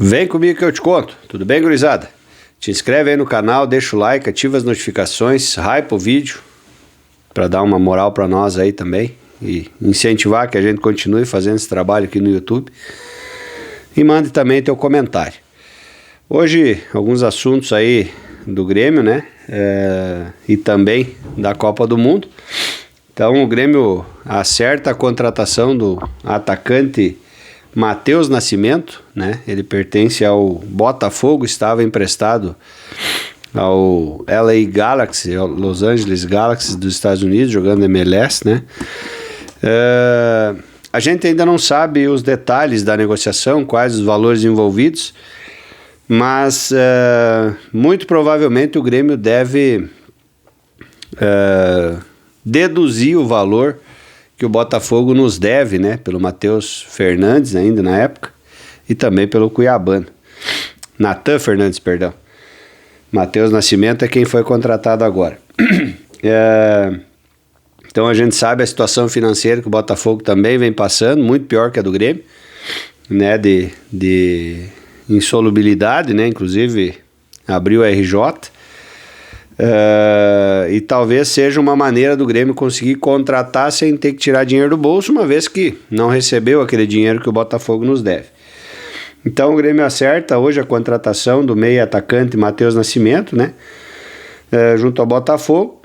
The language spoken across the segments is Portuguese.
Vem comigo que eu te conto. Tudo bem, gurizada? Te inscreve aí no canal, deixa o like, ativa as notificações, hypa o vídeo para dar uma moral para nós aí também e incentivar que a gente continue fazendo esse trabalho aqui no YouTube. E mande também teu comentário. Hoje, alguns assuntos aí do Grêmio, né? E também da Copa do Mundo. Então, o Grêmio acerta a contratação do atacante Matheus Nascimento, né? Ele pertence ao Botafogo, estava emprestado ao LA Galaxy, ao Los Angeles Galaxy dos Estados Unidos, jogando MLS, né? A gente ainda não sabe os detalhes da negociação, quais os valores envolvidos, mas muito provavelmente o Grêmio deve deduzir o valor que o Botafogo nos deve, né, pelo Matheus Fernandes ainda na época, e também pelo Cuiabano. Natan Fernandes, perdão. Matheus Nascimento é quem foi contratado agora. Então a gente sabe a situação financeira que o Botafogo também vem passando, muito pior que a do Grêmio, né, de insolubilidade, né, inclusive abriu a RJ. E talvez seja uma maneira do Grêmio conseguir contratar sem ter que tirar dinheiro do bolso, uma vez que não recebeu aquele dinheiro que o Botafogo nos deve. Então o Grêmio acerta hoje a contratação do meia atacante Matheus Nascimento, né? Junto ao Botafogo.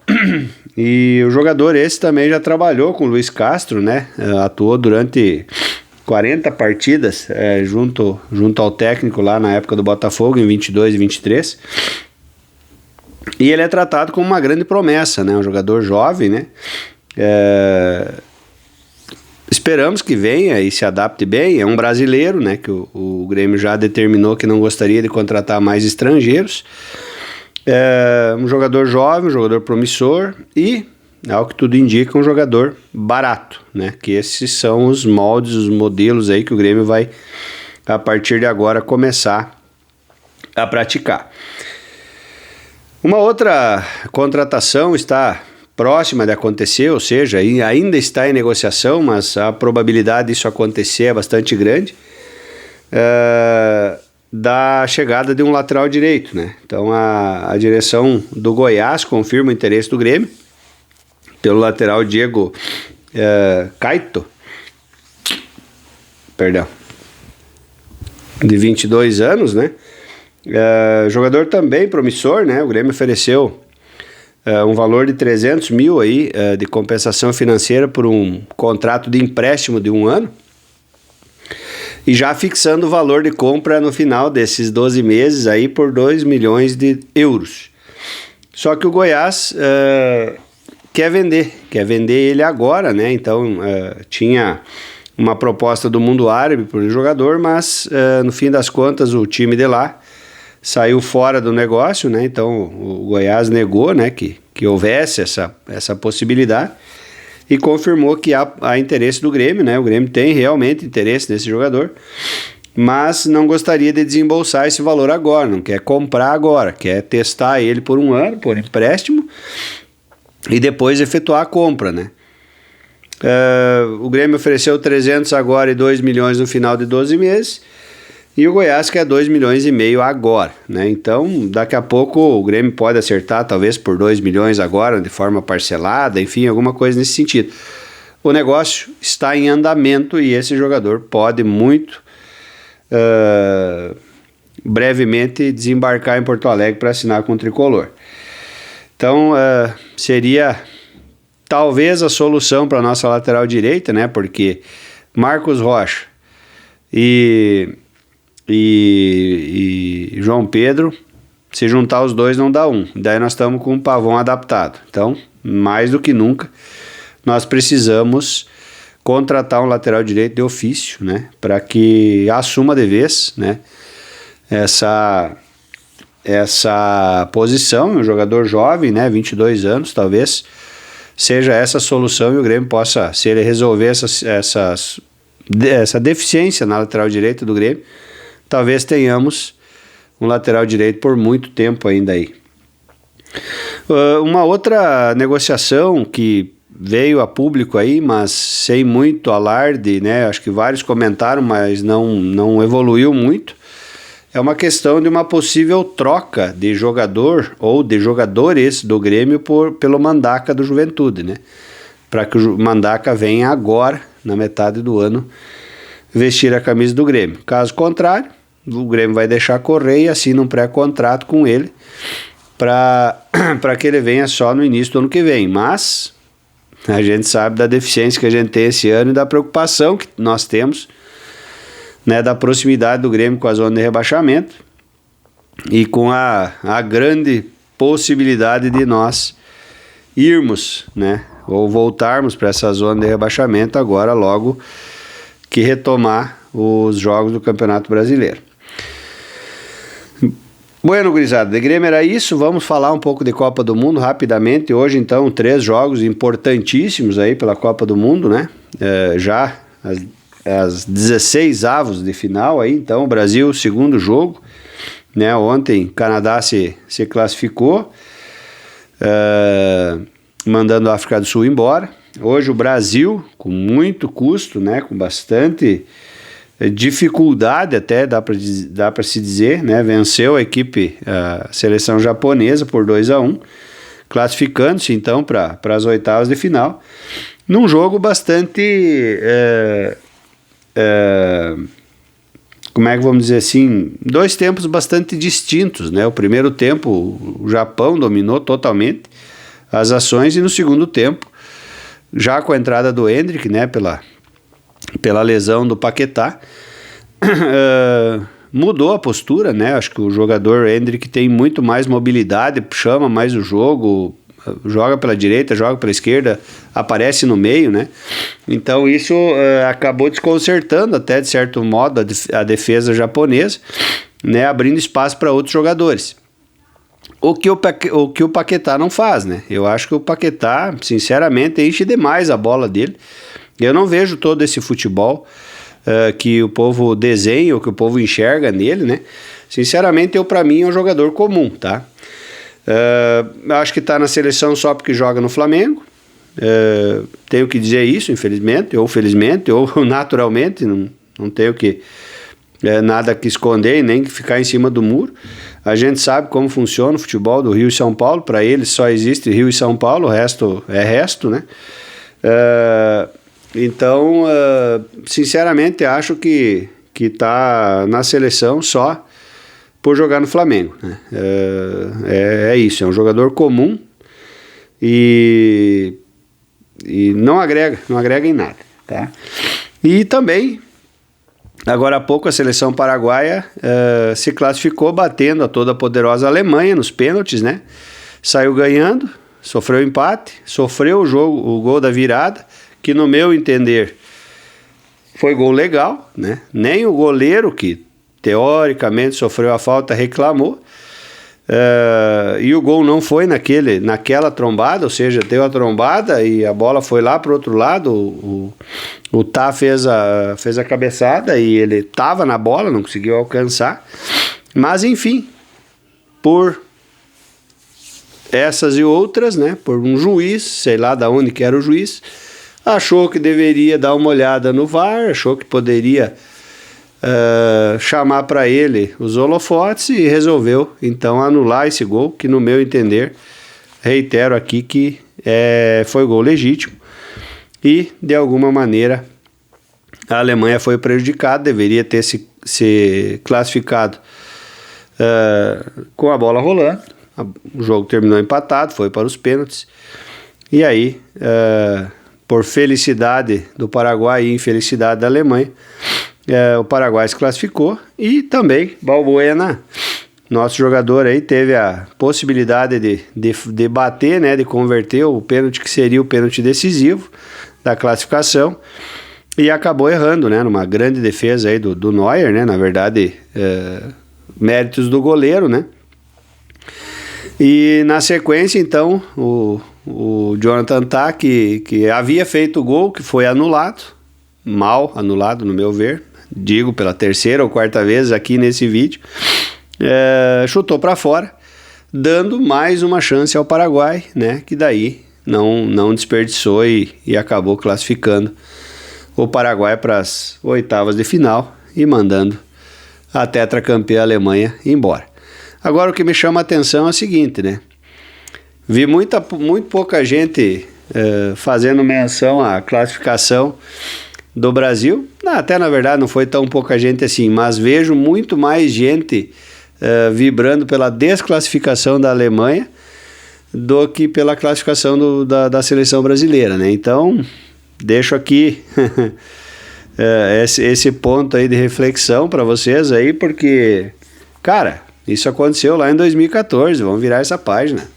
E o jogador esse também já trabalhou com o Luiz Castro, né? Atuou durante 40 partidas junto ao técnico lá na época do Botafogo, em 22 e 23. E ele é tratado como uma grande promessa, né? Um jogador jovem, né? Esperamos que venha e se adapte bem. É um brasileiro, né? Que o Grêmio já determinou que não gostaria de contratar mais estrangeiros. Um jogador jovem, um jogador promissor e, ao que tudo indica, um jogador barato, né? Que esses são os moldes, os modelos aí que o Grêmio vai, a partir de agora, começar a praticar. Uma outra contratação está próxima de acontecer, ou seja, ainda está em negociação, mas a probabilidade disso acontecer é bastante grande, da chegada de um lateral direito, né? Então a direção do Goiás confirma o interesse do Grêmio pelo lateral Diego Caito, de 22 anos, né? Jogador também promissor, né? O Grêmio ofereceu um valor de 300 mil aí, de compensação financeira por um contrato de empréstimo de 1 ano e já fixando o valor de compra no final desses 12 meses aí por 2 milhões de euros. Só que o Goiás quer vender ele agora, né? Então tinha uma proposta do mundo árabe para o jogador, mas no fim das contas o time de lá saiu fora do negócio, né? Então o Goiás negou, né, que houvesse essa possibilidade e confirmou que há interesse do Grêmio, né? O Grêmio tem realmente interesse nesse jogador, mas não gostaria de desembolsar esse valor agora, não quer comprar agora, quer testar ele por 1 ano, por empréstimo, e depois efetuar a compra, né? O Grêmio ofereceu 300 agora e 2 milhões no final de 12 meses, e o Goiás quer 2 milhões e meio agora, né? Então, daqui a pouco o Grêmio pode acertar, talvez por 2 milhões agora, de forma parcelada, enfim, alguma coisa nesse sentido. O negócio está em andamento e esse jogador pode muito brevemente desembarcar em Porto Alegre para assinar com o Tricolor. Então, seria talvez a solução para a nossa lateral direita, né? Porque Marcos Rocha e João Pedro, se juntar os dois não dá um, daí nós estamos com um Pavão adaptado. Então, mais do que nunca, nós precisamos contratar um lateral direito de ofício, né, para que assuma de vez, né, essa posição. Um jogador jovem, né, 22 anos, talvez seja essa a solução e o Grêmio possa, se ele resolver essa deficiência na lateral direita do Grêmio, talvez tenhamos um lateral direito por muito tempo ainda aí. Uma outra negociação que veio a público aí, mas sem muito alarde, né? Acho que vários comentaram, mas não evoluiu muito. é uma questão de uma possível troca de jogador ou de jogadores do Grêmio pelo Mandaca do Juventude, né? Para que o Mandaca venha agora, na metade do ano, vestir a camisa do Grêmio. Caso contrário, o Grêmio vai deixar correr e assina um pré-contrato com ele para que ele venha só no início do ano que vem. Mas a gente sabe da deficiência que a gente tem esse ano e da preocupação que nós temos, né, da proximidade do Grêmio com a zona de rebaixamento e com a grande possibilidade de nós irmos, né, ou voltarmos para essa zona de rebaixamento agora logo que retomar os jogos do Campeonato Brasileiro. Bueno, gurizada, de Grêmio era isso. Vamos falar um pouco de Copa do Mundo rapidamente. Hoje, então, 3 jogos importantíssimos aí pela Copa do Mundo, né? Já as 16 avos de final aí. Então, o Brasil, segundo jogo, né? Ontem, Canadá se classificou, mandando a África do Sul embora. Hoje, o Brasil, com muito custo, né? Com bastante dificuldade até, dá para se dizer, né? Venceu a seleção japonesa por 2-1, classificando-se então para as oitavas de final, num jogo bastante, como é que vamos dizer assim, 2 tempos bastante distintos, né? O primeiro tempo o Japão dominou totalmente as ações e no segundo tempo, já com a entrada do Endrick, né? Pela lesão do Paquetá, mudou a postura, né? Acho que o jogador Endrick tem muito mais mobilidade, chama mais o jogo, joga pela direita, joga pela esquerda, aparece no meio, né? Então isso acabou desconcertando até de certo modo a defesa japonesa, né? Abrindo espaço para outros jogadores. O que o Paquetá não faz, né? Eu acho que o Paquetá, sinceramente, enche demais a bola dele. Eu não vejo todo esse futebol que o povo desenha ou que o povo enxerga nele, né? Sinceramente, para mim é um jogador comum, tá? Acho que tá na seleção só porque joga no Flamengo. Tenho que dizer isso, infelizmente, ou felizmente, ou naturalmente, não tenho nada que esconder e nem que ficar em cima do muro. A gente sabe como funciona o futebol do Rio e São Paulo. Para eles só existe Rio e São Paulo, o resto é resto, né? Então, sinceramente, acho que tá na seleção só por jogar no Flamengo, né? É isso, é um jogador comum e não agrega em nada, tá? E também, agora há pouco, a seleção paraguaia se classificou batendo a toda poderosa Alemanha nos pênaltis, né? Saiu ganhando, sofreu empate, sofreu o gol da virada, que no meu entender foi gol legal, né? Nem o goleiro, que teoricamente sofreu a falta, reclamou, e o gol não foi naquela trombada, ou seja, deu a trombada e a bola foi lá para o outro lado, o Tá fez a cabeçada e ele estava na bola, não conseguiu alcançar, mas enfim, por essas e outras, né? Por um juiz, sei lá de onde que era o juiz, achou que deveria dar uma olhada no VAR, achou que poderia chamar para ele os holofotes e resolveu então anular esse gol, que no meu entender, reitero aqui que foi gol legítimo e de alguma maneira a Alemanha foi prejudicada, deveria ter se classificado com a bola rolando. O jogo terminou empatado, foi para os pênaltis e aí por felicidade do Paraguai e infelicidade da Alemanha, o Paraguai se classificou e também Balbuena, nosso jogador aí, teve a possibilidade de bater, né, de converter o pênalti que seria o pênalti decisivo da classificação e acabou errando, né, numa grande defesa aí do Neuer, né, na verdade méritos do goleiro, né. E na sequência então o Jonathan Tah, que havia feito o gol, que foi anulado, mal anulado no meu ver, digo pela 3ª ou 4ª vez aqui nesse vídeo, chutou para fora, dando mais uma chance ao Paraguai, né, que daí não desperdiçou e acabou classificando o Paraguai para as oitavas de final e mandando a tetracampeã Alemanha ir embora. Agora o que me chama a atenção é o seguinte, né? Vi muito pouca gente fazendo menção à classificação do Brasil. Até na verdade não foi tão pouca gente assim, mas vejo muito mais gente vibrando pela desclassificação da Alemanha do que pela classificação da seleção brasileira, né? Então, deixo aqui esse ponto aí de reflexão para vocês aí, porque, cara, isso aconteceu lá em 2014, vamos virar essa página.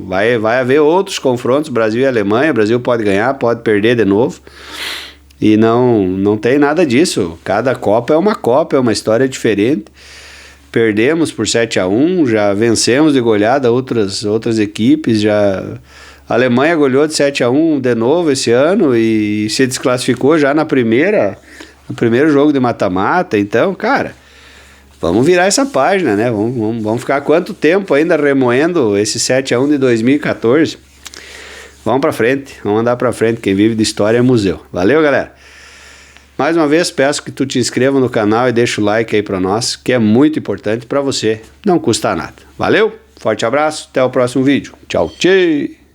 Vai haver outros confrontos, Brasil e Alemanha, o Brasil pode ganhar, pode perder de novo, e não tem nada disso. Cada Copa é uma história diferente. Perdemos por 7-1, já vencemos de goleada outras equipes, a Alemanha goleou de 7-1 de novo esse ano e se desclassificou já no primeiro jogo de mata-mata. Então, cara, vamos virar essa página, né? Vamos ficar quanto tempo ainda remoendo esse 7-1 de 2014? Vamos pra frente, vamos andar pra frente, quem vive de história é museu. Valeu, galera! Mais uma vez, peço que tu te inscreva no canal e deixa o like aí pra nós, que é muito importante pra você, não custa nada. Valeu, forte abraço, até o próximo vídeo. Tchau, tchau!